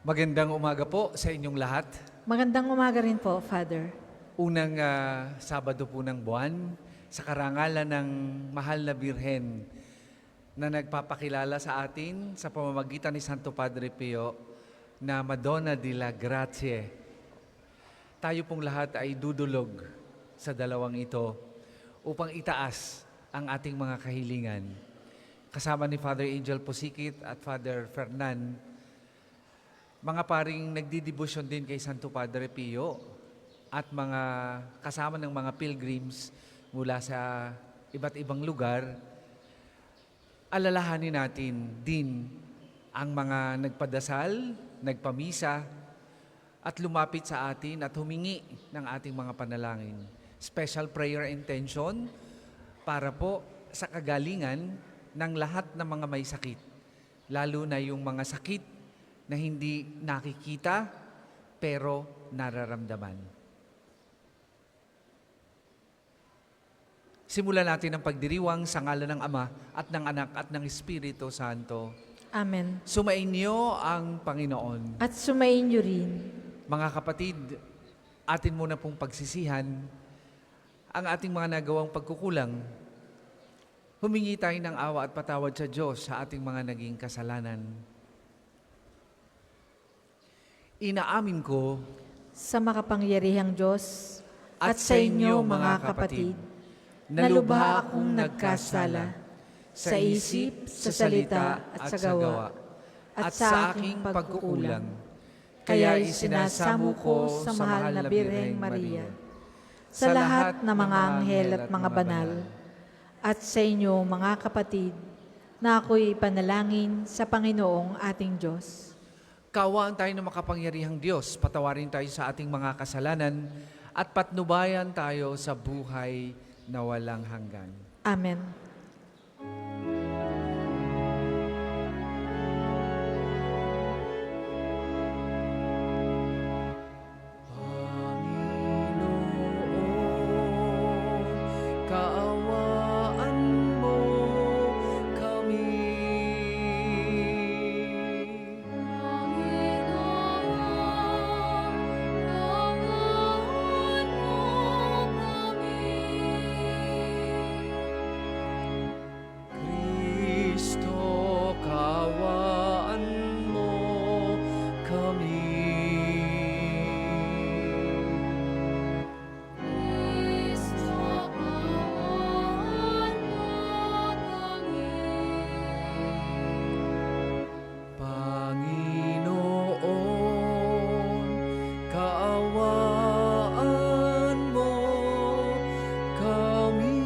Magandang umaga po sa inyong lahat. Magandang umaga rin po, Father. Unang Sabado po ng buwan, sa karangalan ng mahal na Birhen na nagpapakilala sa atin sa pamamagitan ni Santo Padre Pio na Madonna de la Grazie. Tayo pong lahat ay dudulog sa dalawang ito upang itaas ang ating mga kahilingan. Kasama ni Father Angel Pusikit at Father Fernan, mga paring nagdidibusyon din kay Santo Padre Pio at mga kasama ng mga pilgrims mula sa iba't ibang lugar, alalahanin natin din ang mga nagpadasal, nagpamisa, at lumapit sa atin at humingi ng ating mga panalangin. Special prayer intention para po sa kagalingan ng lahat ng mga may sakit, lalo na yung mga sakit na hindi nakikita pero nararamdaman. Simulan natin ang pagdiriwang sa ngalan ng Ama at ng Anak at ng Espiritu Santo. Amen. Sumainyo ang Panginoon. At sumayin niyo rin. Mga kapatid, atin muna pong pagsisihan ang ating mga nagawang pagkukulang. Humingi tayo ng awa at patawad sa Diyos sa ating mga naging kasalanan. Inaamin ko Sa makapangyarihang Diyos at sa inyo mga kapatid, na lubha akong nagkasala sa isip, sa salita at sa gawa, at sa aking pagkukulang. Kaya isinasamo ko sa mahal na Birheng Maria, sa lahat ng mga anghel at mga banal, at sa inyo mga kapatid, na ako'y ipanalangin sa Panginoong ating Diyos. Kaawaan tayo ng makapangyarihang Diyos, patawarin tayo sa ating mga kasalanan, at patnubayan tayo sa buhay na walang hanggan. Amen. Kaawaan mo kami. Kristo, kaawaan mo kami. Panginoon, kaawaan mo kami.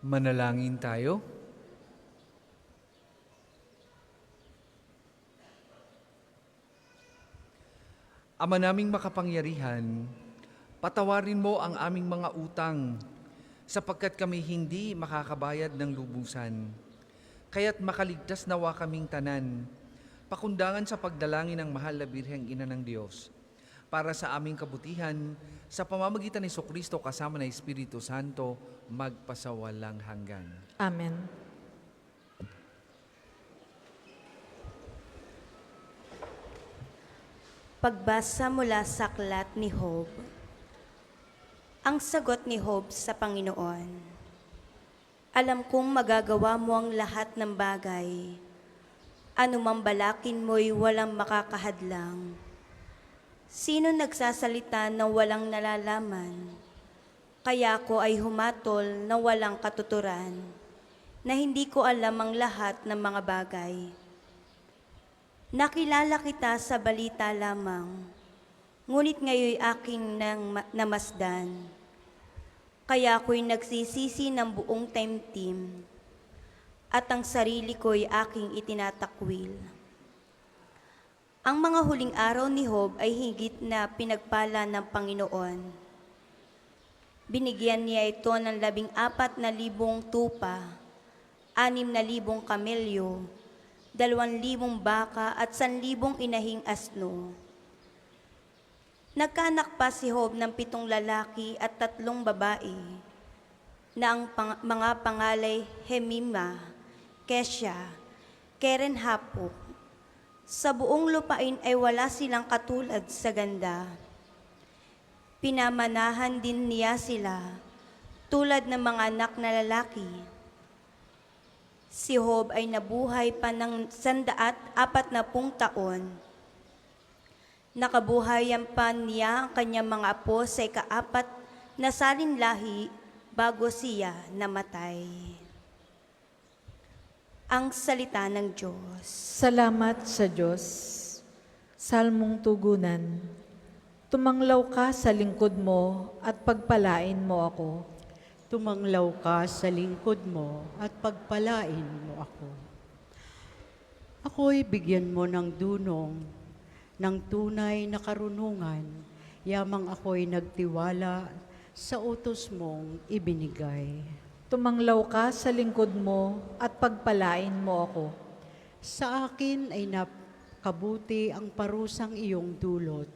Manalangin tayo. Ama naming makapangyarihan, patawarin mo ang aming mga utang sapagkat kami hindi makakabayad ng lubusan. Kaya't makaligtas nawa kaming tanan, pakundangan sa pagdalangin ng mahal na Birheng Ina ng Diyos, para sa aming kabutihan, sa pamamagitan ni Jesucristo kasama ng Espiritu Santo, magpasawalang hanggan. Amen. Pagbasa mula sa aklat ni Job. Ang sagot ni Job sa Panginoon. Alam kong magagawa mo ang lahat ng bagay. Anumang balakin mo'y walang makakahadlang. Sino nagsasalita ng walang nalalaman? Kaya ko ay humatol na walang katuturan, na hindi ko alam ang lahat ng mga bagay. Nakilala kita sa balita lamang, ngunit ngayon aking namasdan. Kaya ako'y nagsisisi ng buong taimtim, at ang sarili ko'y aking itinatakwil. Ang mga huling araw ni Job ay higit na pinagpala ng Panginoon. Binigyan niya ito ng 14,000 tupa, 6,000 kamelyo, 2,000 baka at 1,000 inahing asno. Nagkaanak pa si Job ng 7 lalaki at 3 babae, na ang mga pangalay Hemima, Kesha, Keren-hapuk. Sa buong lupain ay wala silang katulad sa ganda. Pinamanahan din niya sila, tulad ng mga anak na lalaki. Si Job ay nabuhay pa ng 140 taon. Nakabuhayan pa niya ang kanyang mga apo sa ika-4 na salinlahi bago siya namatay. Ang salita ng Diyos. Salamat sa Diyos. Salmong tugunan. Tumanglaw ka sa lingkod mo at pagpalain mo ako. Tumanglaw ka sa lingkod mo at pagpalain mo ako. Ako'y bigyan mo ng dunong, ng tunay na karunungan, yamang ako'y nagtiwala sa utos mong ibinigay. Tumanglaw ka sa lingkod mo at pagpalain mo ako. Sa akin ay nakabuti ang parusang iyong dulot,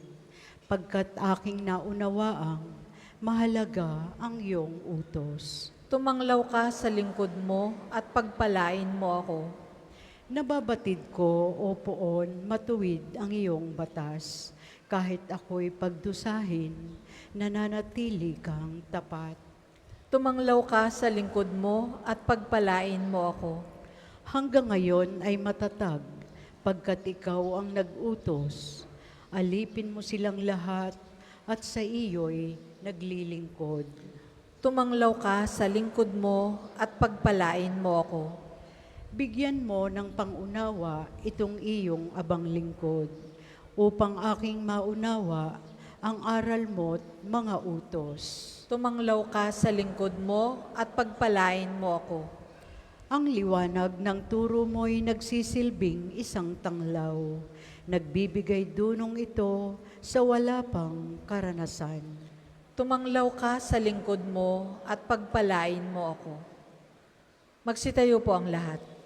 pagkat aking naunawaang mahalaga ang iyong utos. Tumanglaw ka sa lingkod mo at pagpalain mo ako. Nababatid ko, O Poon, matuwid ang iyong batas. Kahit ako'y pagdusahin, nananatili kang tapat. Tumanglaw ka sa lingkod mo at pagpalain mo ako. Hanggang ngayon ay matatag, pagkat ikaw ang nag-utos. Alipin mo silang lahat at sa iyo'y naglilingkod. Tumanglaw ka sa lingkod mo at pagpalain mo ako. Bigyan mo ng pangunawa itong iyong abang lingkod, upang aking maunawa ang aral mo't mga utos. Tumanglaw ka sa lingkod mo at pagpalain mo ako. Ang liwanag ng turo mo'y nagsisilbing isang tanglaw. Nagbibigay dunong ito sa wala pang karanasan. Tumanglaw ka sa lingkod mo at pagpalain mo ako. Magsitayo po ang lahat.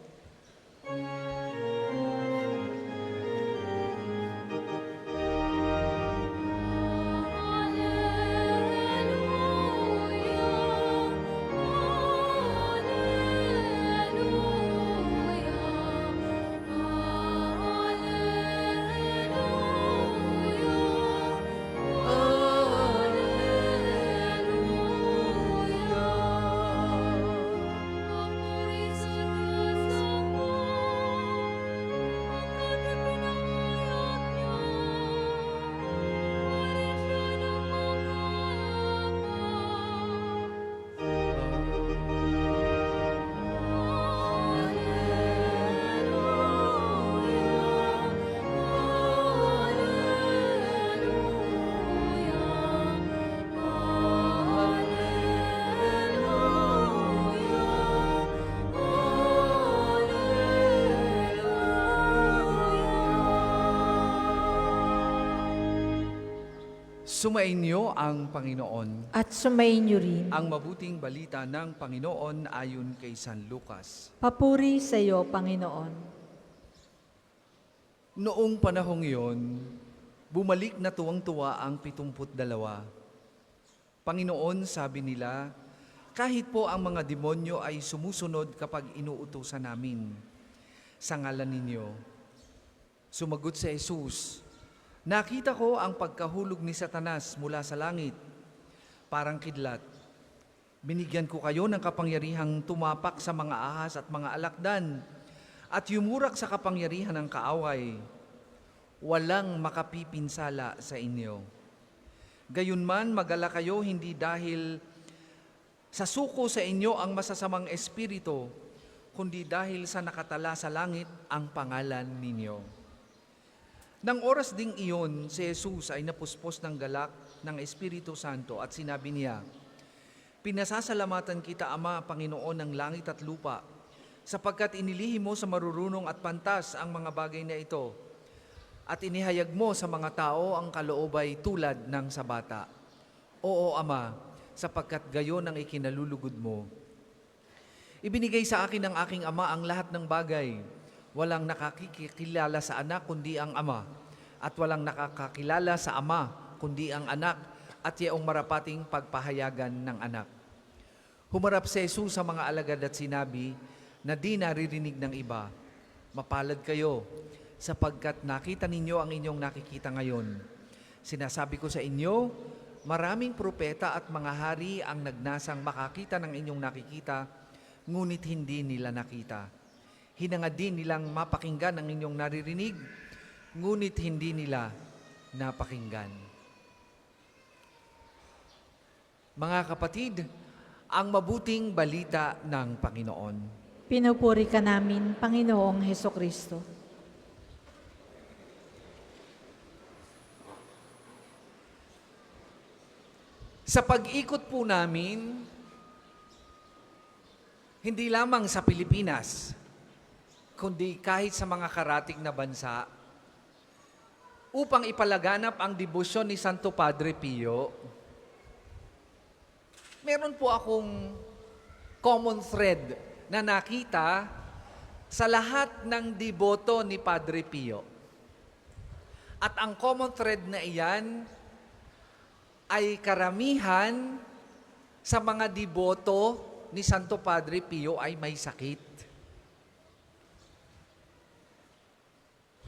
Sumainyo ang Panginoon. At sumainyo rin. Ang mabuting balita ng Panginoon ayon kay San Lucas. Papuri sa iyo, Panginoon. Noong panahong iyon, bumalik na tuwang-tuwa ang 72. Panginoon, sabi nila, kahit po ang mga demonyo ay sumusunod kapag inuutusan namin sa ngalan ninyo. Sumagot si Jesus, nakita ko ang pagkahulog ni Satanas mula sa langit, parang kidlat. Binigyan ko kayo ng kapangyarihang tumapak sa mga ahas at mga alakdan at yumurak sa kapangyarihan ng kaaway. Walang makapipinsala sa inyo. Gayunman, magala kayo hindi dahil sa suko sa inyo ang masasamang espiritu, kundi dahil sa nakatala sa langit ang pangalan ninyo. Nang oras ding iyon, si Jesus ay napuspos ng galak ng Espiritu Santo at sinabi niya, pinasasalamatan kita, Ama, Panginoon ng langit at lupa, sapagkat inilihim mo sa marurunong at pantas ang mga bagay na ito, at inihayag mo sa mga tao ang kaloobay tulad ng sa bata. Oo, Ama, sapagkat gayon ang ikinalulugod mo. Ibinigay sa akin ng aking Ama ang lahat ng bagay. Walang nakakikilala sa anak kundi ang Ama, at walang nakakakilala sa Ama kundi ang anak at yaong marapating pagpahayagan ng anak. Humarap si Jesus sa mga alagad at sinabi na di naririnig ng iba, "Mapalad kayo, sapagkat nakita ninyo ang inyong nakikita ngayon. Sinasabi ko sa inyo, maraming propeta at mga hari ang nagnasang makakita ng inyong nakikita, ngunit hindi nila nakita. Hinangad din nilang mapakinggan ang inyong naririnig, ngunit hindi nila napakinggan." Mga kapatid, ang mabuting balita ng Panginoon. Pinupuri ka namin, Panginoong Hesukristo. Sa pag-ikot po namin, hindi lamang sa Pilipinas, kundi kahit sa mga karatig na bansa, upang ipalaganap ang debosyon ni Santo Padre Pio, meron po akong common thread na nakita sa lahat ng deboto ni Padre Pio. At ang common thread na iyan ay karamihan sa mga deboto ni Santo Padre Pio ay may sakit.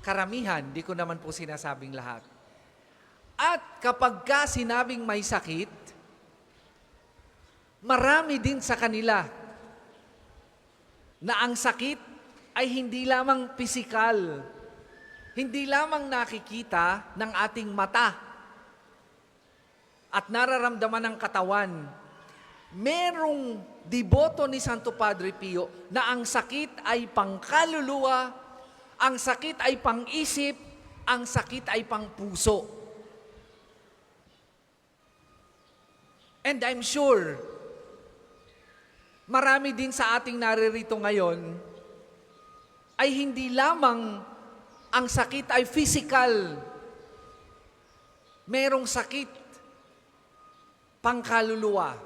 Karamihan, di ko naman po sinasabing lahat. At kapag ka sinabing may sakit, marami din sa kanila na ang sakit ay hindi lamang pisikal, hindi lamang nakikita ng ating mata at nararamdaman ng katawan. Merong deboto ni Santo Padre Pio na ang sakit ay pangkaluluwa, ang sakit ay pang-isip, ang sakit ay pang-puso. And I'm sure, marami din sa ating naririto ngayon ay hindi lamang ang sakit ay physical. Merong sakit pangkaluluwa,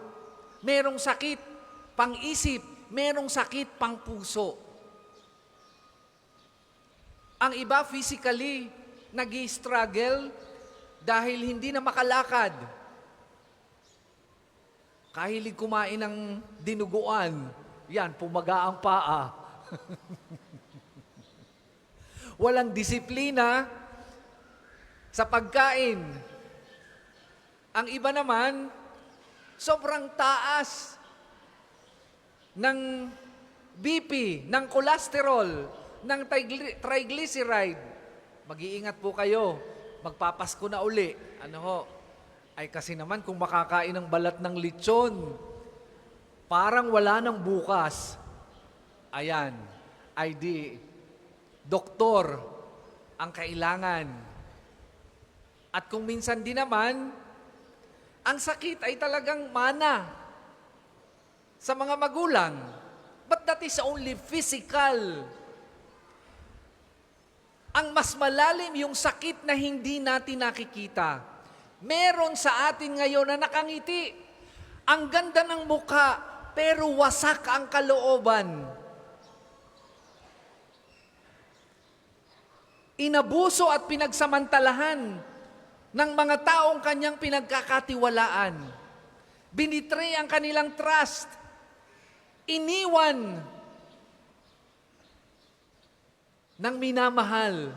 merong sakit pang-isip, merong sakit pang-puso. Ang iba physically nag-i-struggle dahil hindi na makalakad. Kahilig kumain ng dinuguan, yan, pumaga ang paa. Walang disiplina sa pagkain. Ang iba naman, sobrang taas ng BP, ng cholesterol, ng triglyceride. Mag-iingat po kayo. Magpapasko na uli. Ano ho? Ay kasi naman kung makakain ng balat ng lechon, parang wala nang bukas. Ayan, ay di, doktor ang kailangan. At kung minsan din naman, ang sakit ay talagang mana sa mga magulang. But that is only physical. Ang mas malalim yung sakit na hindi natin nakikita. Meron sa atin ngayon na nakangiti. Ang ganda ng mukha, pero wasak ang kalooban. Inabuso at pinagsamantalahan ng mga taong kanyang pinagkakatiwalaan. Binitray ang kanilang trust. Iniwan ng minamahal.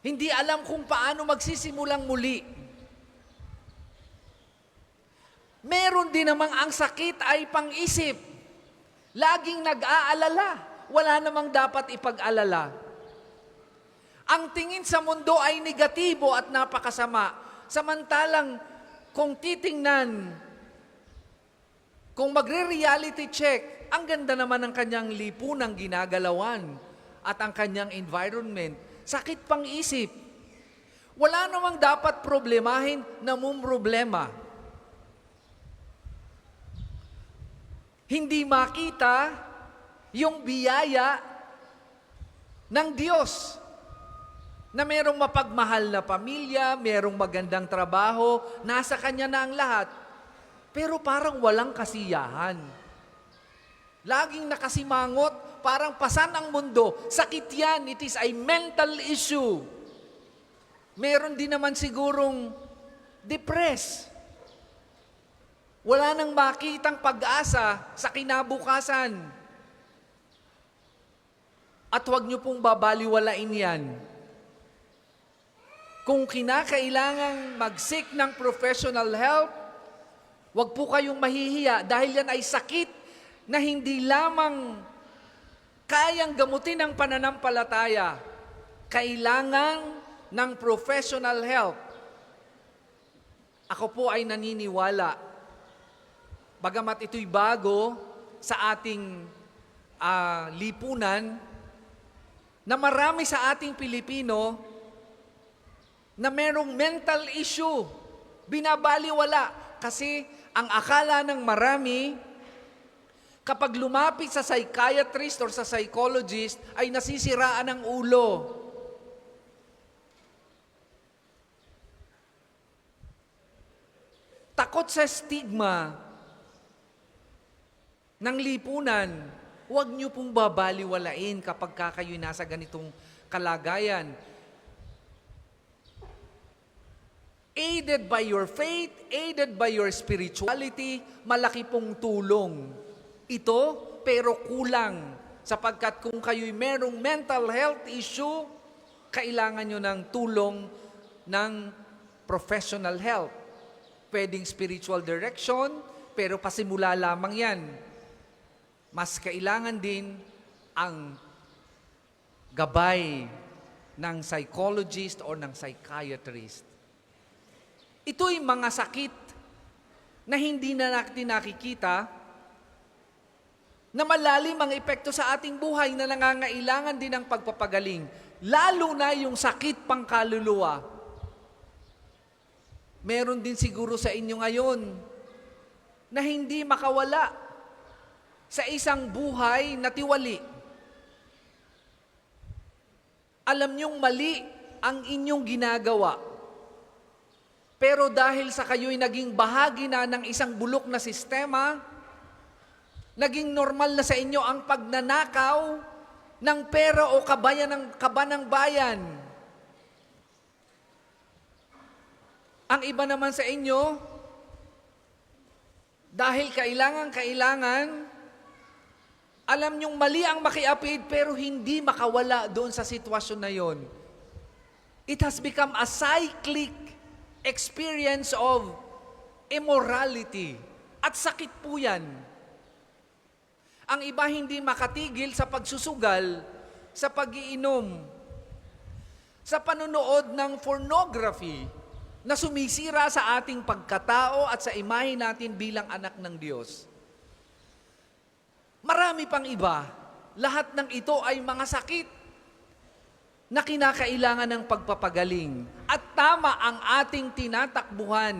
Hindi alam kung paano magsisimulang muli. Meron din namang ang sakit ay pang-isip. Laging nag-aalala. Wala namang dapat ipag-alala. Ang tingin sa mundo ay negatibo at napakasama. Samantalang kung titingnan, kung magre-reality check, ang ganda naman ng kanyang lipunang ginagalawan at ang kanyang environment. Sakit pang isip. Wala namang dapat problemahin na problema. Hindi makita yung biyaya ng Diyos na merong mapagmahal na pamilya, merong magandang trabaho, nasa Kanya na ang lahat. Pero parang walang kasiyahan. Laging nakasimangot, parang pasan ang mundo. Sakit yan, it is a mental issue. Meron din naman sigurong depressed. Wala nang makitang pag-asa sa kinabukasan. At huwag niyo pong babaliwalain yan. Kung kinakailangang mag-seek ng professional help, huwag po kayong mahihiya dahil yan ay sakit na hindi lamang kayang gamutin ng pananampalataya. Kailangan ng professional help. Ako po ay naniniwala, bagamat ito'y bago sa ating lipunan, na marami sa ating Pilipino na merong mental issue, binabaliwala. Kasi ang akala ng marami, kapag lumapit sa psychiatrist or sa psychologist, ay nasisiraan ang ulo. Takot sa stigma ng lipunan, huwag niyo pong babaliwalain kapag kayo'y nasa ganitong kalagayan. Aided by your faith, aided by your spirituality, malaki pong tulong ito, pero kulang. Sapagkat kung kayo'y merong mental health issue, kailangan nyo ng tulong ng professional help. Pwedeng spiritual direction, pero pasimula lamang yan. Mas kailangan din ang gabay ng psychologist or ng psychiatrist. Ito'y mga sakit na hindi na natin nakikita, na malalim ang epekto sa ating buhay na nangangailangan din ng pagpapagaling. Lalo na yung sakit pangkaluluwa. Meron din siguro sa inyo ngayon na hindi makawala sa isang buhay na tiwali. Alam niyong mali ang inyong ginagawa. Pero dahil sa kayo'y naging bahagi na ng isang bulok na sistema, naging normal na sa inyo ang pagnanakaw ng pera o kaba ng bayan. Ang iba naman sa inyo, dahil kailangan, alam niyong mali ang makiapid pero hindi makawala doon sa sitwasyon na yon. It has become a cyclic experience of immorality. At sakit po yan. Ang iba hindi makatigil sa pagsusugal, sa pag-iinom, sa panunood ng pornography na sumisira sa ating pagkatao at sa imahe natin bilang anak ng Diyos. Marami pang iba. Lahat ng ito ay mga sakit na kinakailangan ng pagpapagaling. At tama ang ating tinatakbuhan.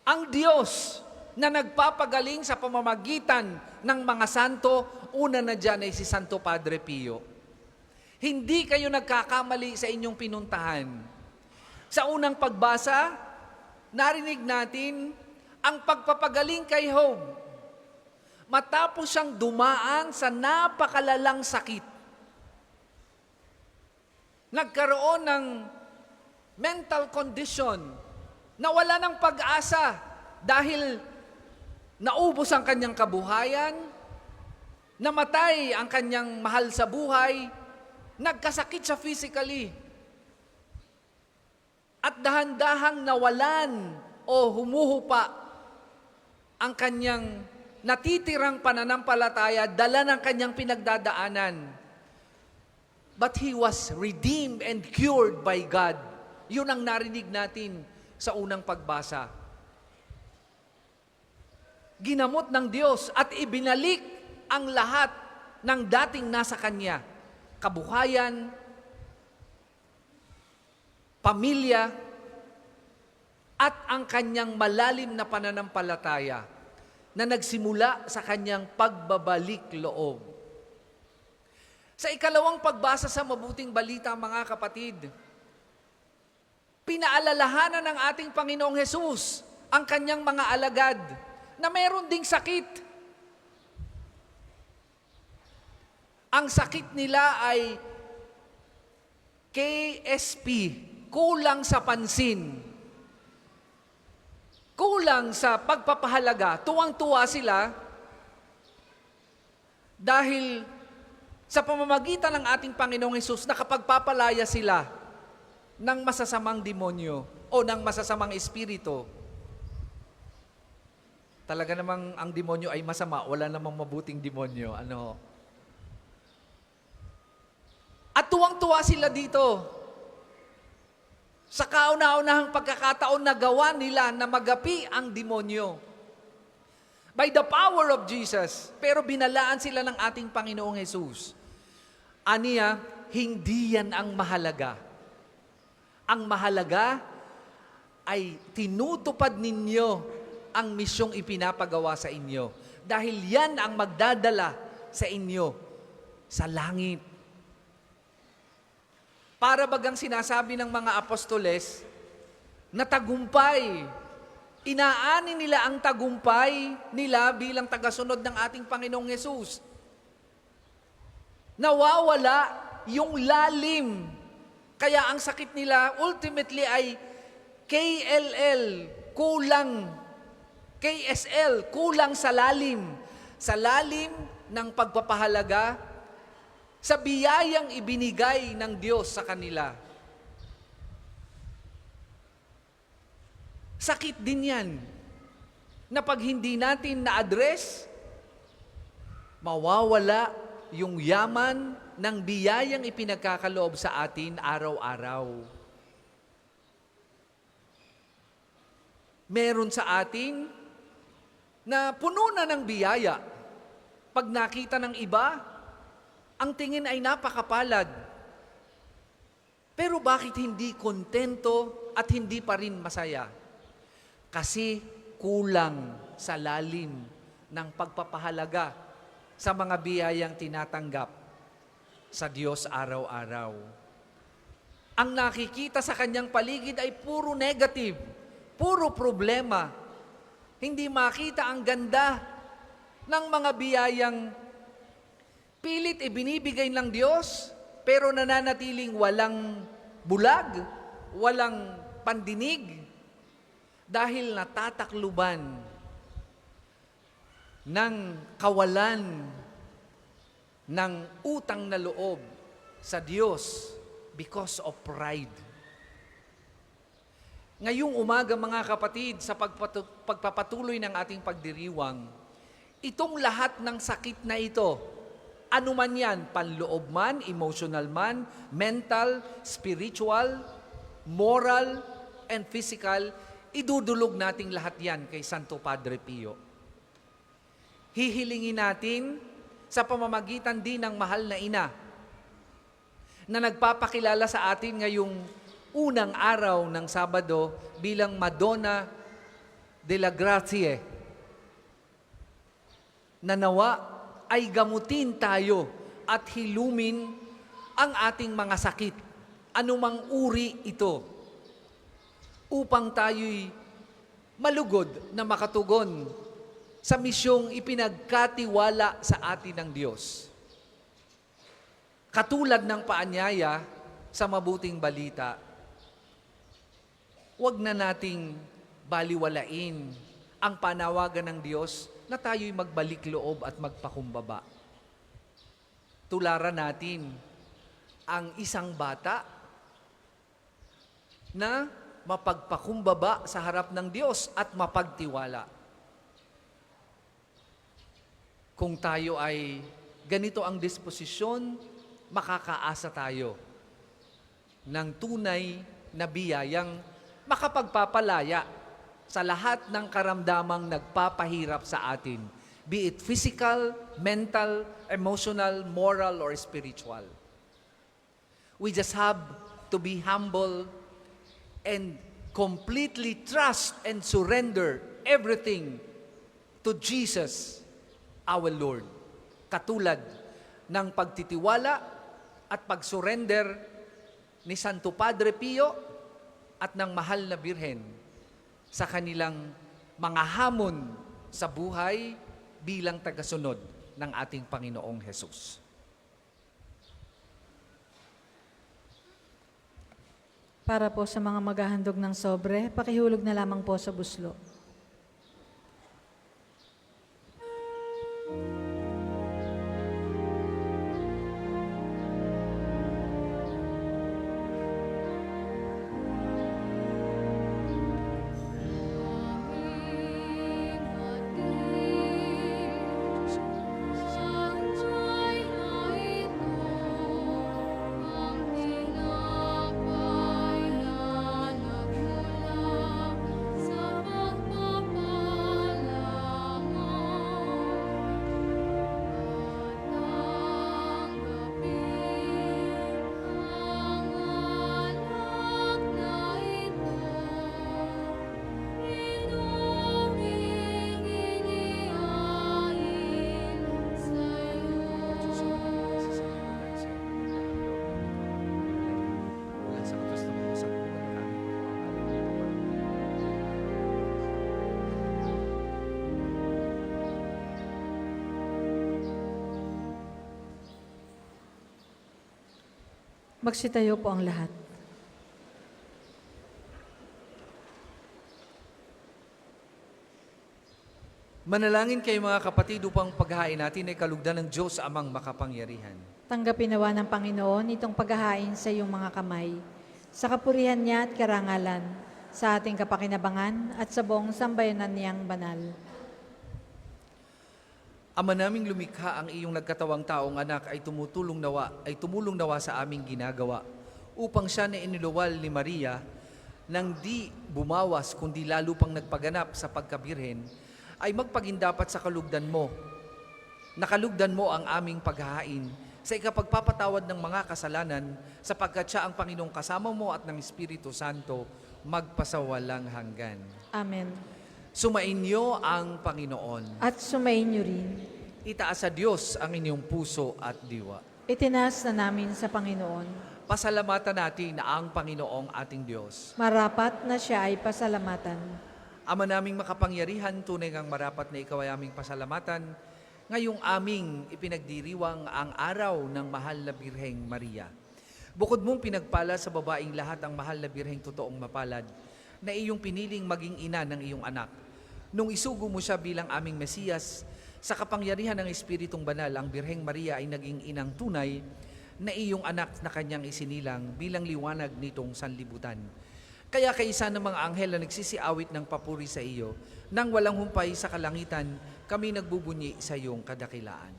Ang Diyos na nagpapagaling sa pamamagitan ng mga santo, una na dyan ay si Santo Padre Pio. Hindi kayo nagkakamali sa inyong pinuntahan. Sa unang pagbasa, narinig natin ang pagpapagaling kay Job. Matapos siyang dumaan sa napakalalang sakit, nagkaroon ng mental condition na wala ng pag-asa dahil naubos ang kanyang kabuhayan, namatay ang kanyang mahal sa buhay, nagkasakit siya physically, at dahan-dahang nawalan o humuhupa ang kanyang natitirang pananampalataya, dala ng kanyang pinagdadaanan. But he was redeemed and cured by God. Yun ang narinig natin sa unang pagbasa. Ginamot ng Diyos at ibinalik ang lahat ng dating nasa Kanya. Kabuhayan, pamilya, at ang Kanyang malalim na pananampalataya na nagsimula sa Kanyang pagbabalik loob. Sa ikalawang pagbasa sa Mabuting Balita, mga kapatid, pinaalalahanan ng ating Panginoong Hesus ang Kanyang mga alagad na meron ding sakit. Ang sakit nila ay KSP, kulang sa pansin, kulang sa pagpapahalaga. Tuwang-tuwa sila dahil sa pamamagitan ng ating Panginoong Hesus, nakapagpapalaya sila ng masasamang demonyo o ng masasamang espiritu. Talaga namang ang demonyo ay masama, wala namang mabuting demonyo. At tuwang-tuwa sila dito sa kauna-unahang pagkakataon na gawa nila na magapi ang demonyo. By the power of Jesus, pero binalaan sila ng ating Panginoong Hesus. Aniya, hindi yan ang mahalaga. Ang mahalaga ay tinutupad ninyo ang misyong ipinapagawa sa inyo. Dahil yan ang magdadala sa inyo sa langit. Para bagang sinasabi ng mga apostoles na tagumpay. Inaani nila ang tagumpay nila bilang tagasunod ng ating Panginoong Hesus. Nawawala yung lalim. Kaya ang sakit nila ultimately ay KLL, kulang. KSL, kulang sa lalim. Sa lalim ng pagpapahalaga sa biyayang ibinigay ng Diyos sa kanila. Sakit din yan na pag hindi natin na-address, mawawala yung yaman ng biyayang ipinagkakaloob sa atin araw-araw. Meron sa atin na puno na ng biyaya. Pag nakita ng iba, ang tingin ay napakapalad. Pero bakit hindi kontento at hindi pa rin masaya? Kasi kulang sa lalim ng pagpapahalaga sa mga biyayang tinatanggap sa Diyos araw-araw. Ang nakikita sa kanyang paligid ay puro negative, puro problema. Hindi makita ang ganda ng mga biyayang pilit ibinibigay ng Diyos, pero nananatiling walang bulag, walang pandinig, dahil natatakluban ng kawalan ng utang na loob sa Diyos because of pride. Ngayong umaga mga kapatid, sa pagpapatuloy ng ating pagdiriwang, itong lahat ng sakit na ito, ano man yan, panloob man, emotional man, mental, spiritual, moral, and physical, idudulog nating lahat yan kay Santo Padre Pio. Hihilingin natin sa pamamagitan din ng mahal na ina na nagpapakilala sa atin ngayong unang araw ng Sabado bilang Madonna de la Grazie, na nawa ay gamutin tayo at hilumin ang ating mga sakit, anumang uri ito, upang tayo'y malugod na makatugon sa misyong ipinagkatiwala sa atin ng Diyos. Katulad ng paanyaya sa mabuting balita, huwag na nating baliwalain ang panawagan ng Diyos na tayo'y magbalik loob at magpakumbaba. Tularan natin ang isang bata na mapagpakumbaba sa harap ng Diyos at mapagtiwala. Kung tayo ay ganito ang disposisyon, makakaasa tayo ng tunay na biyayang makapagpapalaya sa lahat ng karamdamang nagpapahirap sa atin, be it physical, mental, emotional, moral, or spiritual. We just have to be humble and completely trust and surrender everything to Jesus, our Lord. Katulad ng pagtitiwala at pagsurrender ni Santo Padre Pio at ng mahal na Birhen sa kanilang mga hamon sa buhay bilang tagasunod ng ating Panginoong Hesus. Para po sa mga maghahandog ng sobre, pakihulog na lamang po sa buslo. Magsitayo po ang lahat. Manalangin kayo mga kapatid upang paghahain natin ay kalugdan ng Diyos amang makapangyarihan. Tanggapin nawa ng Panginoon itong paghahain sa iyong mga kamay, sa kapurihan niya at karangalan, sa ating kapakinabangan at sa buong sambayanan niyang banal. Ama naming lumikha, ang iyong nagkatawang taong anak ay tumulong nawa sa aming ginagawa upang siya na iniluwal ni Maria nang di bumawas kundi lalo pang nagpaganap sa pagkabirhen ay magpagindapat sa kalugdan mo. Nakalugdan mo ang aming paghahain sa ikapagpapatawad ng mga kasalanan sapagkat siya ang Panginoong kasama mo at ng Espiritu Santo magpasawalang hanggan. Amen. Sumainyo ang Panginoon. At sumayin niyo rin. Itaas sa Diyos ang inyong puso at diwa. Itinaas na namin sa Panginoon. Pasalamatan natin ang Panginoong ating Diyos. Marapat na siya ay pasalamatan. Ama naming makapangyarihan, tunay ngang marapat na ikaw ay aming pasalamatan. Ngayong aming ipinagdiriwang ang araw ng mahal na Birheng Maria. Bukod mong pinagpala sa babaeng lahat ang mahal na Birheng totoong mapalad, na iyong piniling maging ina ng iyong anak. Nung isugo mo siya bilang aming Mesiyas, sa kapangyarihan ng Espiritong Banal, ang Birheng Maria ay naging inang tunay na iyong anak na kanyang isinilang bilang liwanag nitong sanlibutan. Kaya kaisa ng mga anghel na nagsisiawit ng papuri sa iyo, nang walang humpay sa kalangitan, kami nagbubunyi sa iyong kadakilaan.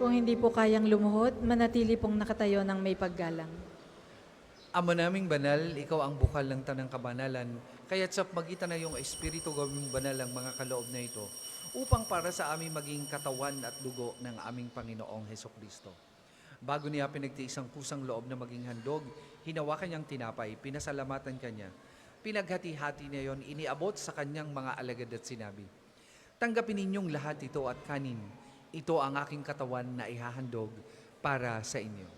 Kung hindi po kayang lumuhod, manatili pong nakatayo ng may paggalang. Ama naming banal, ikaw ang bukal ng tanang kabanalan, kaya't sa magitan na iyong Espiritu gawing banal ang mga kaloob na ito, upang para sa aming maging katawan at dugo ng aming Panginoong Hesukristo. Bago niya pinagtiis ang pusang loob na maging handog, hinawakan niyang tinapay, pinasalamatan kanya. Pinaghati-hati niya yon, iniabot sa kanyang mga alagad at sinabi, "Tanggapin ninyong lahat ito at kanin. Ito ang aking katawan na ihahandog para sa inyo."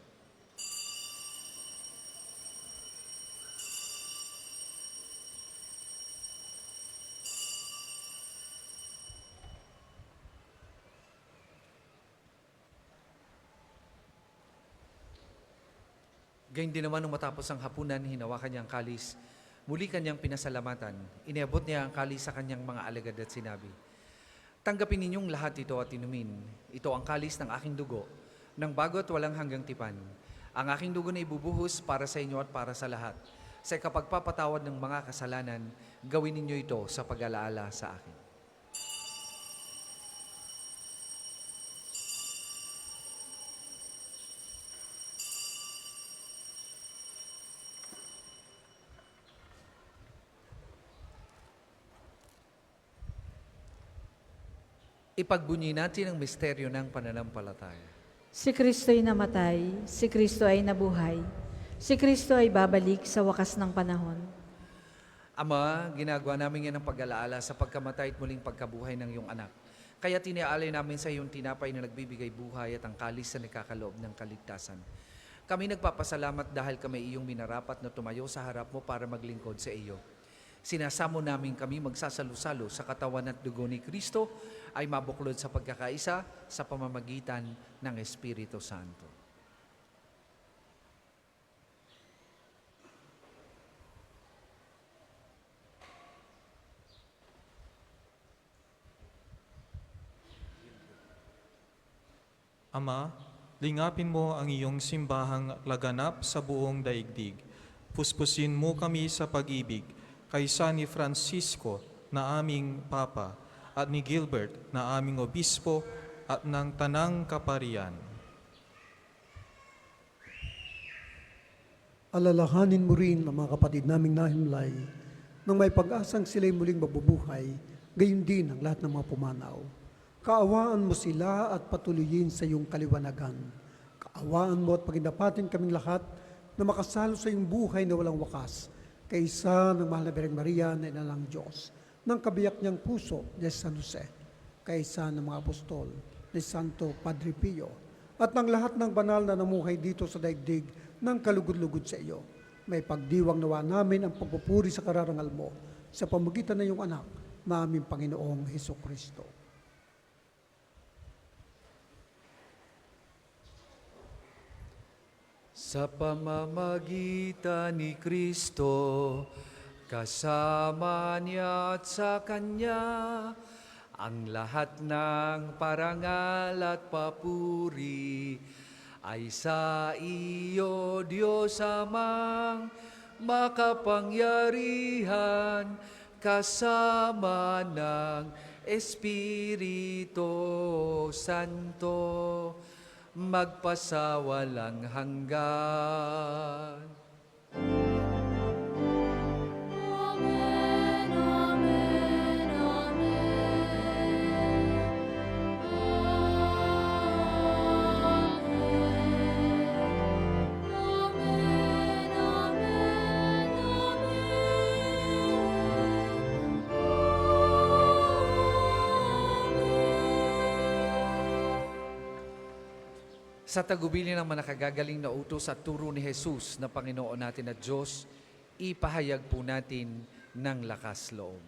Gayun din naman nung matapos ang hapunan, hinawakan niya ang kalis, Muli kanyang pinasalamatan. Iniabot niya ang kalis sa kanyang mga alagad at sinabi, "Tanggapin ninyong lahat ito at inumin. Ito ang kalis ng aking dugo, ng bago at walang hanggang tipan. Ang aking dugo na ibubuhos para sa inyo at para sa lahat. Sa kapagpapatawad ng mga kasalanan, gawin ninyo ito sa pag-alaala sa akin." Ipagbunyi natin ang misteryo ng pananampalataya. Si Kristo ay namatay, si Kristo ay nabuhay, si Kristo ay babalik sa wakas ng panahon. Ama, ginagawa namin yan ang pag-alaala sa pagkamatay at muling pagkabuhay ng iyong anak. Kaya tiniaalay namin sa iyong tinapay na nagbibigay buhay at ang kalis na nagkakaloob ng kaligtasan. Kami nagpapasalamat dahil kami iyong minarapat na tumayo sa harap mo para maglingkod sa iyo. Sinasamo namin kami magsasalo-salo sa katawan at dugo ni Kristo ay mabuklod sa pagkakaisa sa pamamagitan ng Espiritu Santo. Ama, lingapin mo ang iyong simbahang laganap sa buong daigdig. Puspusin mo kami sa pag-ibig, kaysa ni Francisco na aming Papa at ni Gilbert na aming Obispo at ng Tanang Kaparian. Alalahanin mo rin ang mga kapatid naming nahimlay nang may pag-asang sila'y muling mabubuhay, gayon din ang lahat ng mga pumanaw. Kaawaan mo sila at patuloyin sa iyong kaliwanagan. Kaawaan mo at paginapatin kaming lahat na makasalo sa iyong buhay na walang wakas, kaysa ng mahal na Birheng Maria na ina ng Diyos, ng kabiyak niyang puso ni San Jose, kaysa ng mga apostol ni Santo Padre Pio, at ng lahat ng banal na namuhay dito sa daigdig ng kalugod-lugod sa iyo. May pagdiwang nawa namin ang pagpupuri sa kararangal mo sa pamagitan ng iyong anak na aming Panginoong Hesukristo. Sa pamamagitan ni Kristo, kasama niya at sa Kanya, ang lahat ng parangal at papuri ay sa iyo, Diyos Amang makapangyarihan, kasama ng Espiritu Santo, magpasawalang hanggan. Amen, amen, amen. Amen, amen, Sa tagubilin ng manakagagaling na utos at turo ni Jesus na Panginoon natin at Diyos, ipahayag po natin ng lakas loob.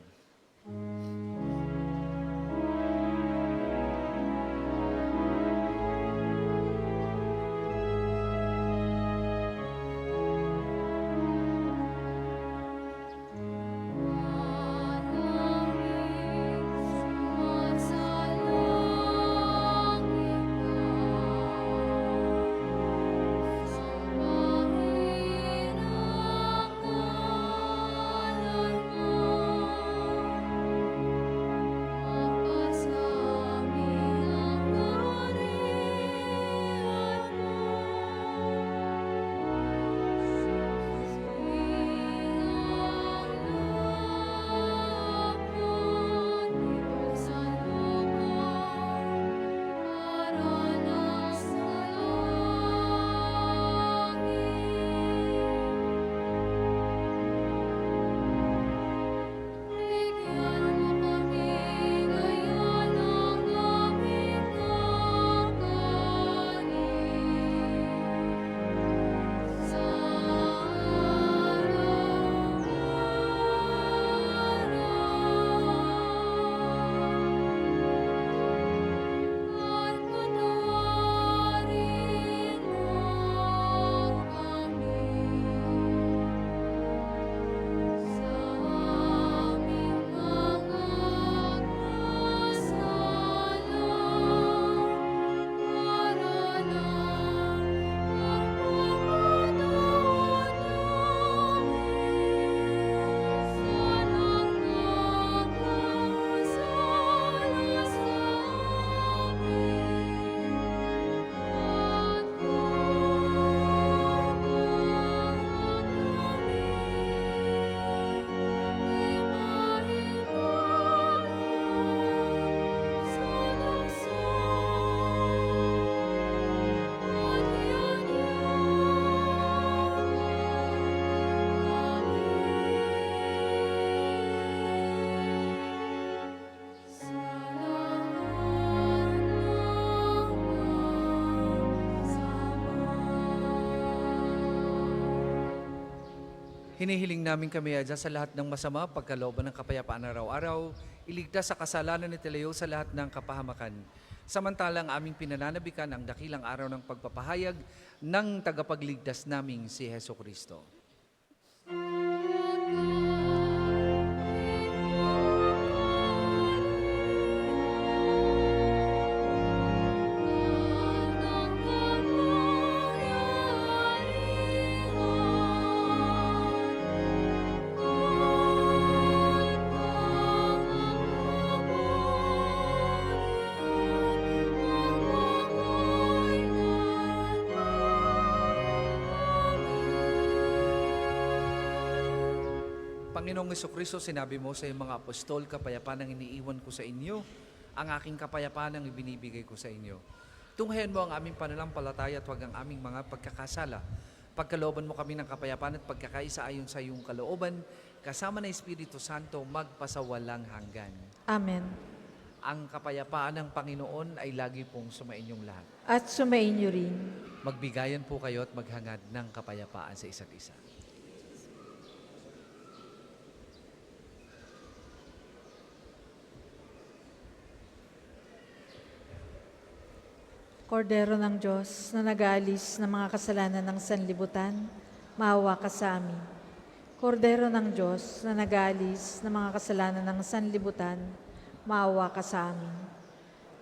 Hinihiling namin kami adya sa lahat ng masama, pagkalooban ng kapayapaan araw-araw, iligtas sa kasalanan ni Teleo sa lahat ng kapahamakan. Samantalang aming pinananabikan ang dakilang araw ng pagpapahayag ng tagapagligtas naming si Heso Kristo. Panginoong Jesucristo, sinabi mo sa iyong mga apostol, kapayapaan ang iniiwan ko sa inyo, ang aking kapayapaan ang ibinibigay ko sa inyo. Tunghayan mo ang aming pananampalataya at huwag ang aming mga pagkakasala. Pagkalooban mo kami ng kapayapaan at pagkakaisa ayon sa iyong kalooban, kasama ng Espiritu Santo, magpasawalang hanggan. Amen. Ang kapayapaan ng Panginoon ay lagi pong sumainyong lahat. At sumainyo rin. Magbigayan po kayo at maghangad ng kapayapaan sa isa't isa. Kordero ng Diyos na nag-aalis ng mga kasalanan ng sanlibutan, maawa ka sa amin. Kordero ng Diyos na nag-aalis ng mga kasalanan ng sanlibutan, maawa ka sa amin.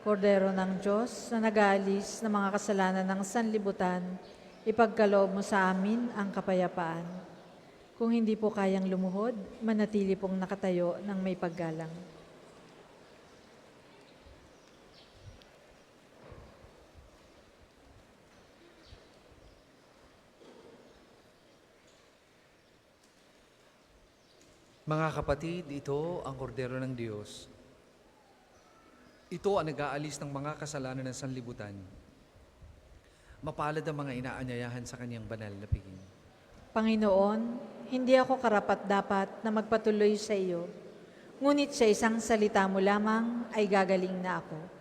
Kordero ng Diyos na nag-aalis ng mga kasalanan ng sanlibutan, ipagkaloob mo sa amin ang kapayapaan. Kung hindi po kayang lumuhod, manatili pong nakatayo ng may paggalang. Mga kapatid, ito ang kordero ng Diyos. Ito ang nag-aalis ng mga kasalanan ng sanlibutan. Mapalad ang mga inaanyayahan sa kanyang banal na piging. Panginoon, hindi ako karapat-dapat na magpatuloy sa iyo, ngunit sa isang salita mo lamang ay gagaling na ako.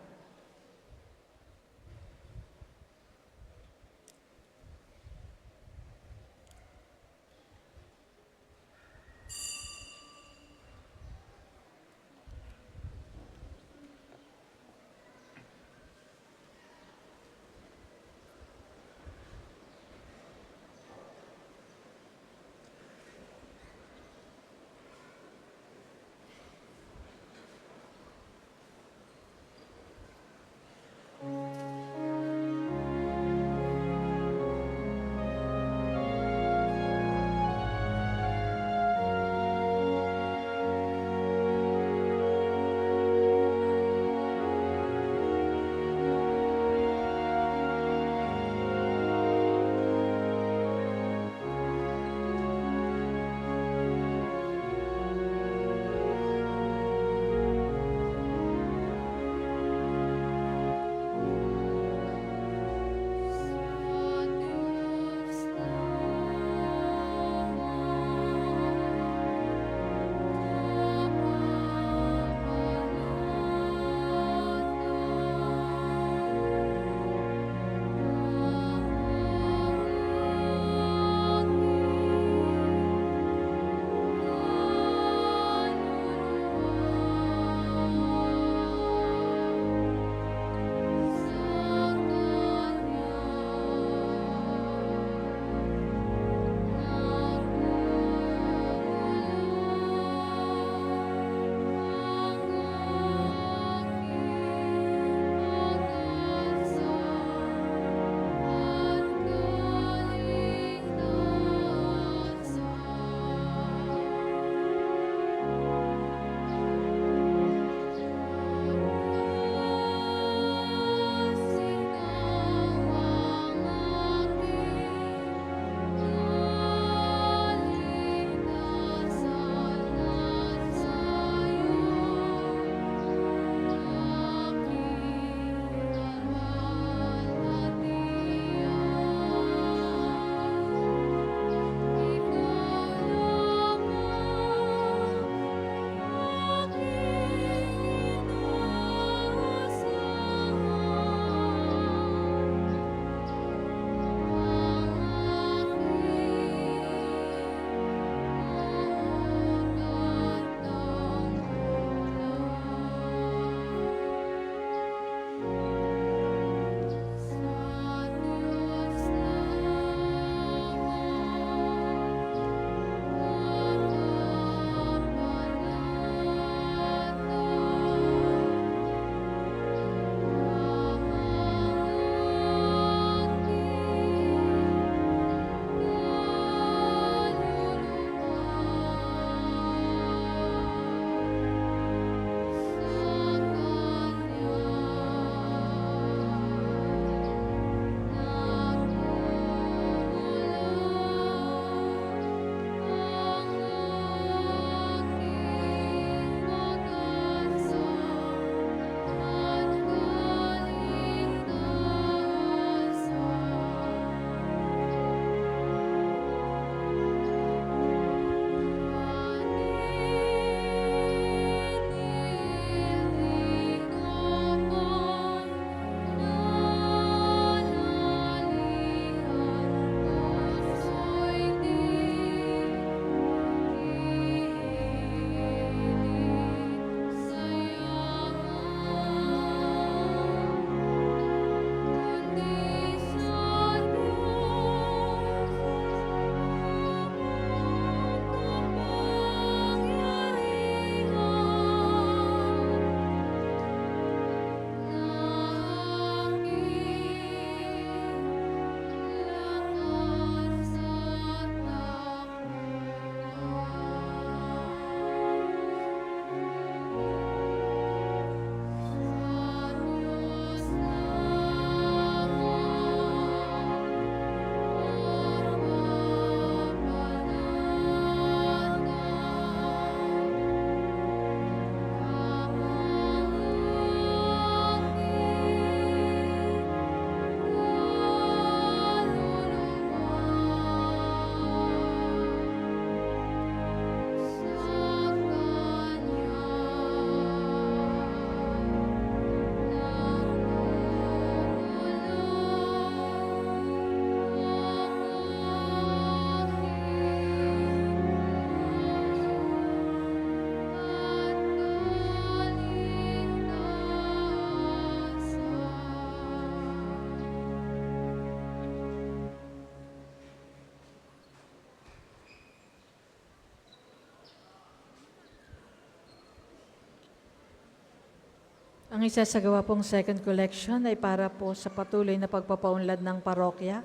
Ang isasagawa pong second collection ay para po sa patuloy na pagpapaunlad ng parokya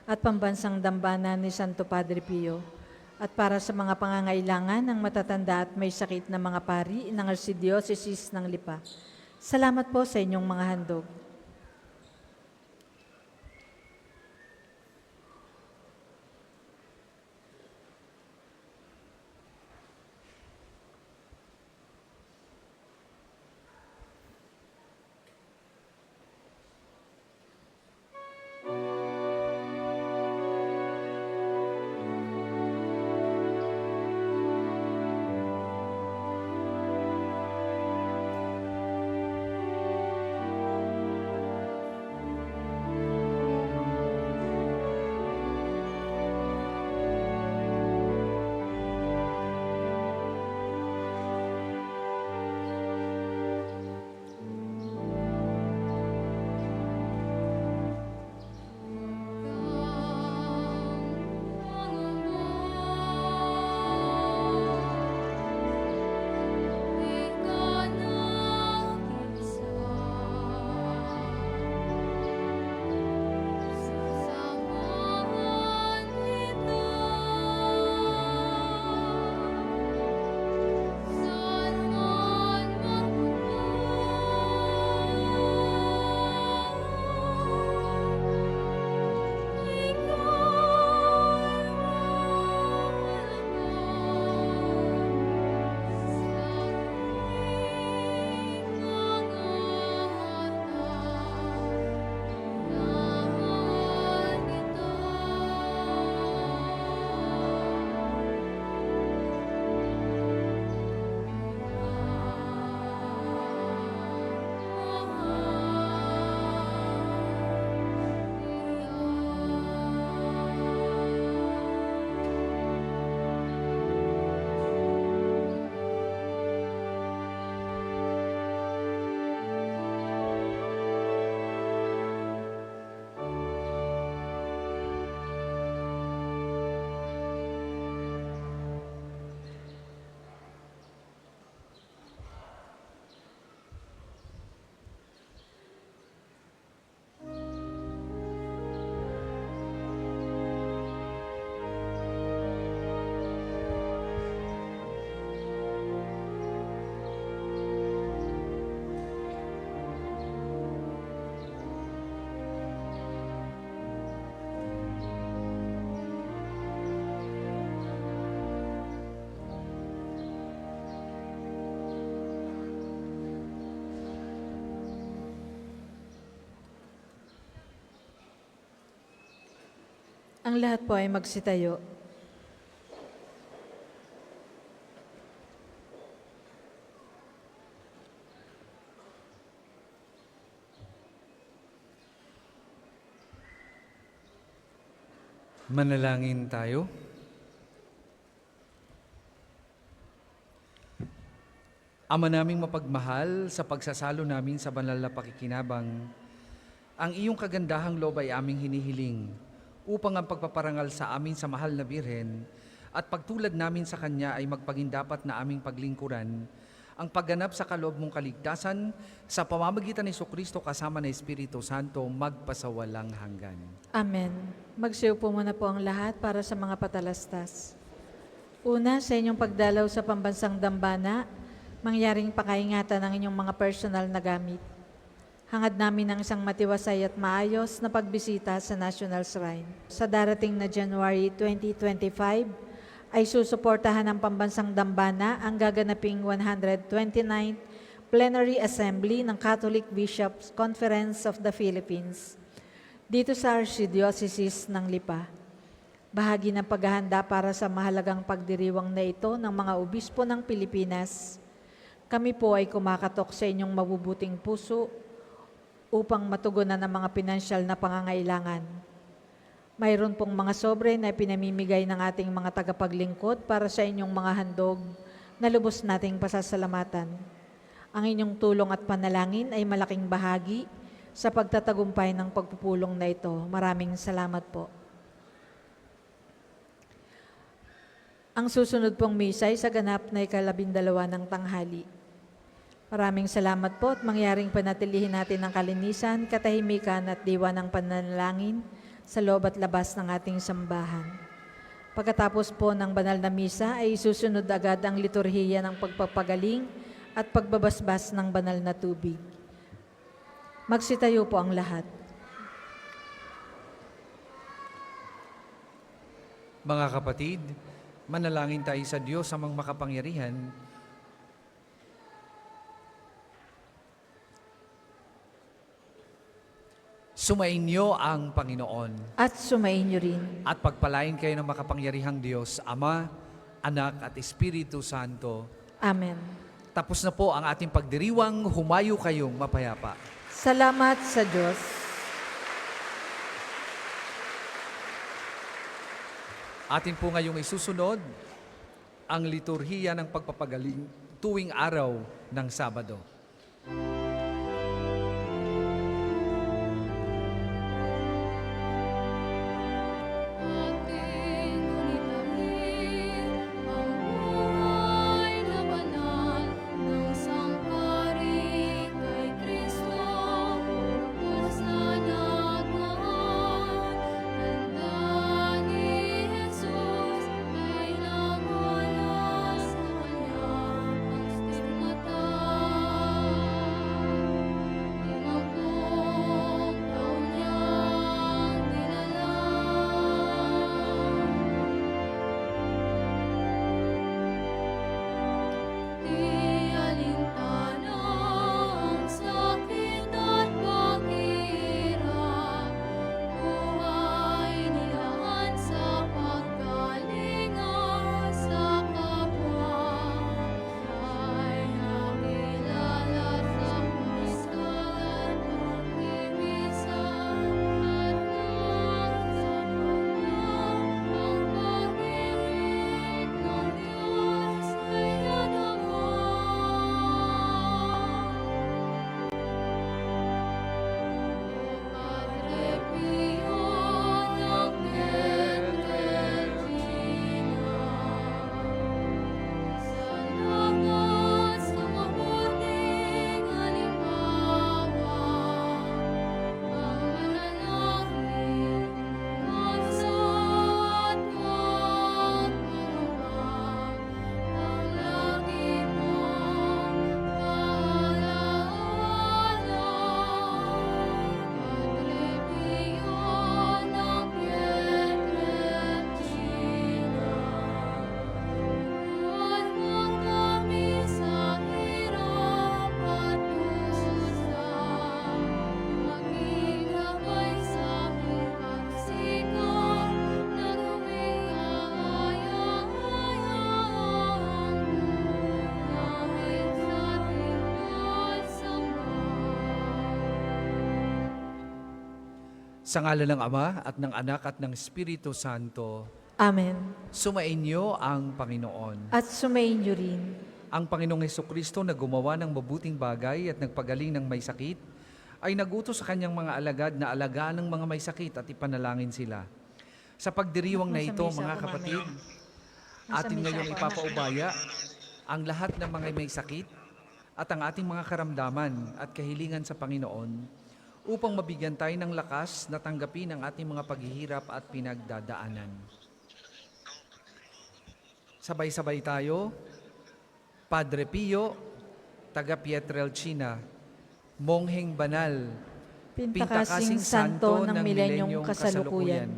at pambansang dambana ni Santo Padre Pio at para sa mga pangangailangan ng matatanda at may sakit na mga pari ng Archdiocese ng Lipa. Salamat po sa inyong mga handog. Ang lahat po ay magsitayo. Manalangin tayo. Ama naming mapagmahal, sa pagsasalo namin sa banal na pakikinabang, ang iyong kagandahang loob ay aming hinihiling upang ang pagpaparangal sa amin sa mahal na Birhen at pagtulad namin sa Kanya ay magpagindapat na aming paglingkuran ang pagganap sa kaloob mong kaligtasan sa pamamagitan ni Jesucristo kasama ng Espiritu Santo magpasawalang hanggan. Amen. Magsiyo po muna po ang lahat para sa mga patalastas. Una, sa inyong pagdalaw sa pambansang dambana, mangyaring pakaingatan ng inyong mga personal na gamit. Hangad namin ng isang matiwasay at maayos na pagbisita sa National Shrine. Sa darating na January 2025, ay susuportahan ng Pambansang Dambana ang gaganaping 129th Plenary Assembly ng Catholic Bishops' Conference of the Philippines dito sa Archdiocese ng Lipa. Bahagi ng paghahanda para sa mahalagang pagdiriwang na ito ng mga obispo ng Pilipinas, kami po ay kumakatok sa inyong mabubuting puso upang matugunan ang mga pinansyal na pangangailangan. Mayroon pong mga sobre na pinamimigay ng ating mga tagapaglingkod para sa inyong mga handog na lubos nating pasasalamatan. Ang inyong tulong at panalangin ay malaking bahagi sa pagtatagumpay ng pagpupulong na ito. Maraming salamat po. Ang susunod pong misa ay sa ganap na 12 ng tanghali. Maraming salamat po at mangyaring panatilihin natin ang kalinisan, katahimikan at diwa ng pananalangin sa loob at labas ng ating sambahan. Pagkatapos po ng banal na misa ay isusunod agad ang liturhiya ng pagpapagaling at pagbabasbas ng banal na tubig. Magsitayo po ang lahat. Mga kapatid, manalangin tayo sa Diyos amang makapangyarihan. Sumainyo ang Panginoon At sumainyo rin. at pagpalain kayo ng makapangyarihang Diyos, Ama, Anak at Espiritu Santo. Amen. Tapos na po ang ating pagdiriwang, humayo kayong mapayapa. Salamat sa Diyos. Atin po ngayong isusunod ang liturhiya ng pagpapagaling tuwing araw ng Sabado. Ating gunitahin ang buhay na banal ng sangkari kay Kristo. Bukos na nagmahal, tanda ni Jesus ay namula sa kanyang pagstigmata. 50 taon niyang dinala. Di alintana ang sakit at paghihirap, buhay nilaan sa pagkalinga sa kapwa. Ay nakilala sa pagkalan, pagtimisan at nagsapagat ang pag-ibig ng Diyos ay nadama. Padre Pio ng Pietrelcina, salamat sa mabuting halimbawa. Ang manalangin, magsa't magmarumang, ang lagi mong paalaala. Padre Pio ng Pietrelcina, turuan mo kami sa hirap at dusa, maging gabay sa aming pagsikap, na gawing kaaya-ayaan dahil sa ating pagsamba. Sa ngalan ng Ama at ng Anak at ng Espiritu Santo, Amen. sumainyo ang Panginoon. At sumainyo rin. Ang Panginoong Hesukristo na gumawa ng mabuting bagay at nagpagaling ng may sakit, ay nagutos sa kanyang mga alagad na alagaan ng mga may sakit at ipanalangin sila. Sa pagdiriwang na ito, mga kapatid, atin ngayong ipapaubaya ang lahat ng mga may sakit at ang ating mga karamdaman at kahilingan sa Panginoon upang mabigyan tayo ng lakas na tanggapin ang ating mga paghihirap at pinagdadaanan. Sabay-sabay tayo. Padre Pio, taga Pietrelcina, Mongheng Banal, Pintakasing Santo ng milenyong kasalukuyan.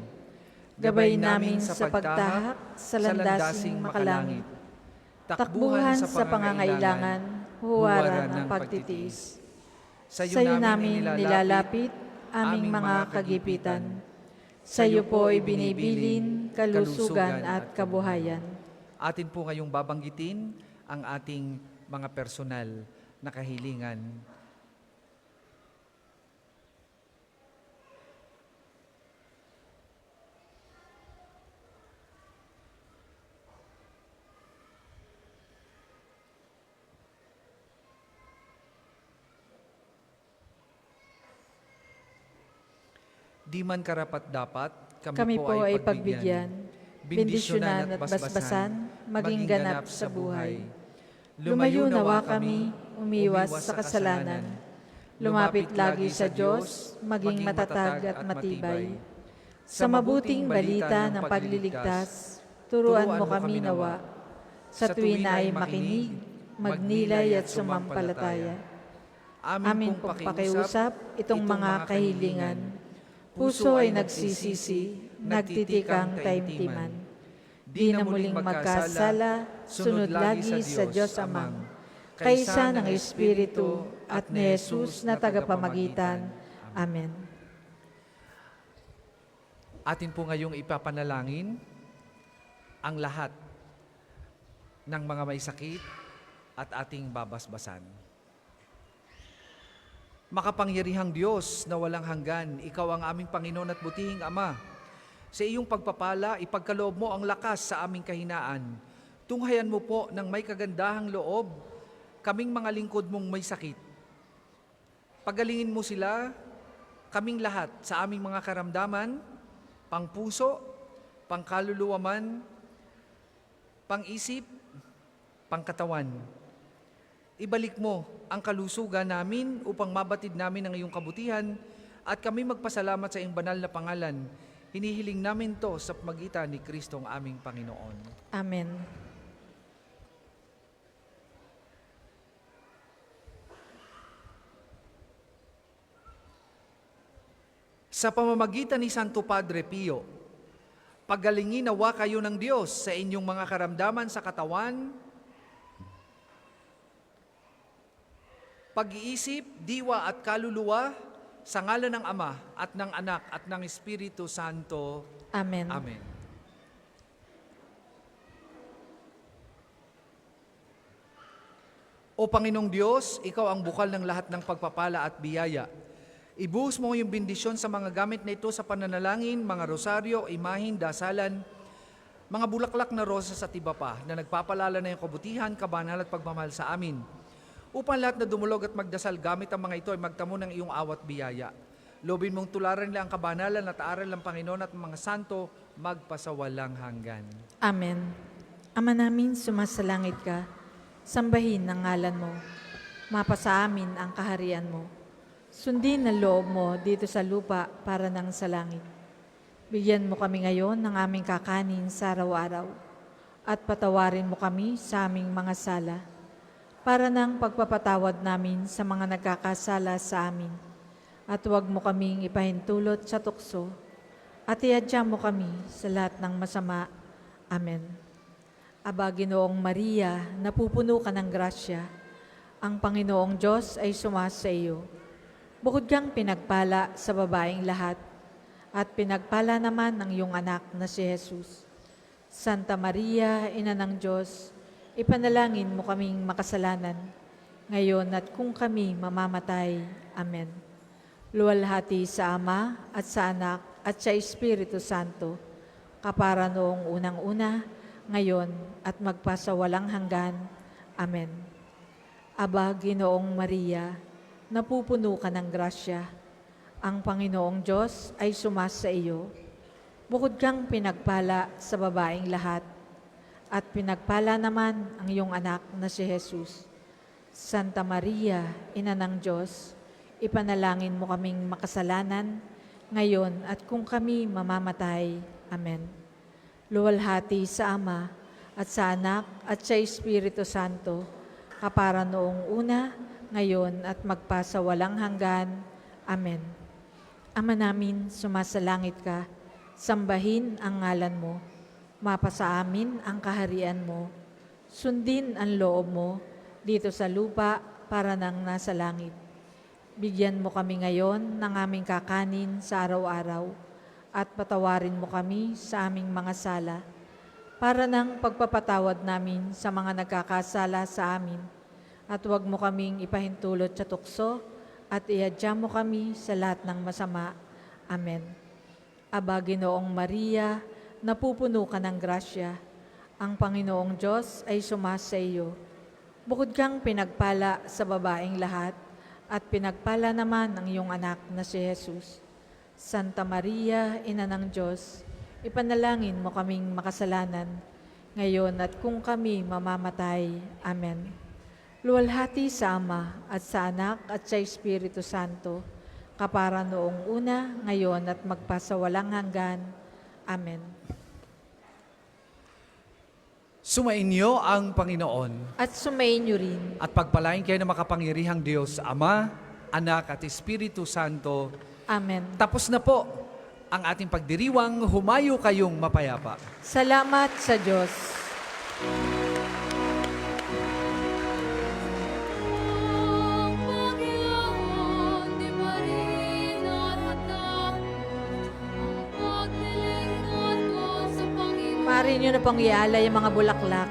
Gabay namin sa pagtahak sa landasing makalangit. Takbuhan sa pangangailangan, huwaran ng pagtitiis. Sa iyo namin nilalapit aming mga kagipitan. Sa iyo po ay binibilin kalusugan at kabuhayan. Atin po ngayong babanggitin ang ating mga personal na kahilingan. Di man karapat-dapat, Kami po ay pagbigyan, bendisyonan at basbasan, maging ganap sa buhay. Lumayo nawa kami, umiwas sa kasalanan. Lumapit lagi sa Diyos, maging matatag at matibay. Sa mabuting balita ng pagliligtas, turuan mo kami nawa. Sa tuwin na ay makinig, magnilay at sumampalataya. Amin pong pakiusap itong mga kahilingan. Puso ay nagsisisi, nagtitikang taimtiman. Di na muling magkasala, sunod lagi sa Diyos Amang, kaysa ng Espiritu at ni Jesus na tagapamagitan. Amen. Atin po ngayong ipapanalangin ang lahat ng mga may sakit at ating babasbasan. Makapangyarihang Diyos na walang hanggan, Ikaw ang aming Panginoon at butihing Ama. Sa iyong pagpapala, ipagkaloob mo ang lakas sa aming kahinaan. Tunghayan mo po ng may kagandahang loob, kaming mga lingkod mong may sakit. Pagalingin mo sila, kaming lahat sa aming mga karamdaman, pangpuso, pangkaluluwa man, pang-isip, pangkatawan. Ibalik mo ang kalusugan namin upang mabatid namin ang iyong kabutihan at kami magpasalamat sa iyong banal na pangalan. Hinihiling namin to sa pamagitan ni Kristong aming Panginoon. Amen. Sa pamamagitan ni Santo Padre Pio, pagalingin nawa kayo ng Diyos sa inyong mga karamdaman sa katawan, pag-iisip, diwa at kaluluwa, sa ngalan ng Ama at ng Anak at ng Espiritu Santo. Amen. Amen. O Panginoong Diyos, Ikaw ang bukal ng lahat ng pagpapala at biyaya. Ibuhos mo yung bendisyon sa mga gamit na ito sa pananalangin, mga rosaryo, imahin, dasalan, mga bulaklak na rosas at iba pa na nagpapalala na yung kabutihan, kabanal at pagmamahal sa amin. Upang lahat na dumulog at magdasal gamit ang mga ito ay magtamo ng iyong awat biyaya. Lobin mong tularan nila ang kabanalan at aral ng Panginoon at mga santo magpasawalang hanggan. Amen. Ama namin, sumasalangit ka. Sambahin ang ngalan mo. Mapasa amin ang kaharian mo. Sundin ang loob mo dito sa lupa para nang sa langit. Bigyan mo kami ngayon ng aming kakanin sa araw-araw at patawarin mo kami sa aming mga sala para nang pagpapatawad namin sa mga nagkakasala sa amin. At huwag mo kaming ipahintulot sa tukso at iadya mo kami sa lahat ng masama. Amen. Aba, Ginoong Maria, napupuno ka ng grasya. Ang Panginoong Diyos ay sumasa iyo. Bukod kang pinagpala sa babaeng lahat, at pinagpala naman ang iyong anak na si Jesus. Santa Maria, Ina ng Diyos, ipanalangin mo kaming makasalanan, ngayon at kung kami mamamatay. Amen. Luwalhati sa Ama at sa Anak at sa Espiritu Santo, kapara noong unang-una, ngayon at magpasawalang hanggan. Amen. Aba, Ginoong Maria, napupuno ka ng grasya. Ang Panginoong Diyos ay sumasa iyo. Bukod kang pinagpala sa babaeng lahat, at pinagpala naman ang iyong anak na si Jesus. Santa Maria, Ina ng Diyos, ipanalangin mo kaming makasalanan, ngayon at kung kami mamamatay. Amen. Luwalhati sa Ama at sa Anak at sa Espiritu Santo, kapara noong una, ngayon at magpasawalang hanggan. Amen. Ama namin, sumasalangit ka, sambahin ang ngalan mo, mapasa amin ang kaharian mo, sundin ang loob mo dito sa lupa para nang nasa langit. Bigyan mo kami ngayon ng aming kakanin sa araw-araw at patawarin mo kami sa aming mga sala para nang pagpapatawad namin sa mga nagkakasala sa amin. At huwag mo kaming ipahintulot sa tukso at iadya mo kami sa lahat ng masama. Amen. Aba, Ginoong Maria, napupuno ka ng grasya. Ang Panginoong Diyos ay sumasa iyo. Bukod kang pinagpala sa babaeng lahat, at pinagpala naman ang iyong anak na si Jesus. Santa Maria, Ina ng Diyos, ipanalangin mo kaming makasalanan, ngayon at kung kami mamamatay. Amen. luwalhati sa Ama at sa Anak at sa Espiritu Santo, kapara noong una, ngayon at magpasawalang hanggan. Amen. Sumainyo ang Panginoon At sumainyo rin. at pagpalain kayo ng makapangyarihang Diyos, Ama, Anak at Espiritu Santo. Amen. Tapos na po ang ating pagdiriwang, humayo kayong mapayapa. Salamat sa Diyos. Ang Panginoon di pa rin natatapos. Ang paglilingkod ko sa Panginoon. Maaari nyo na pong ialay ang mga bulaklak.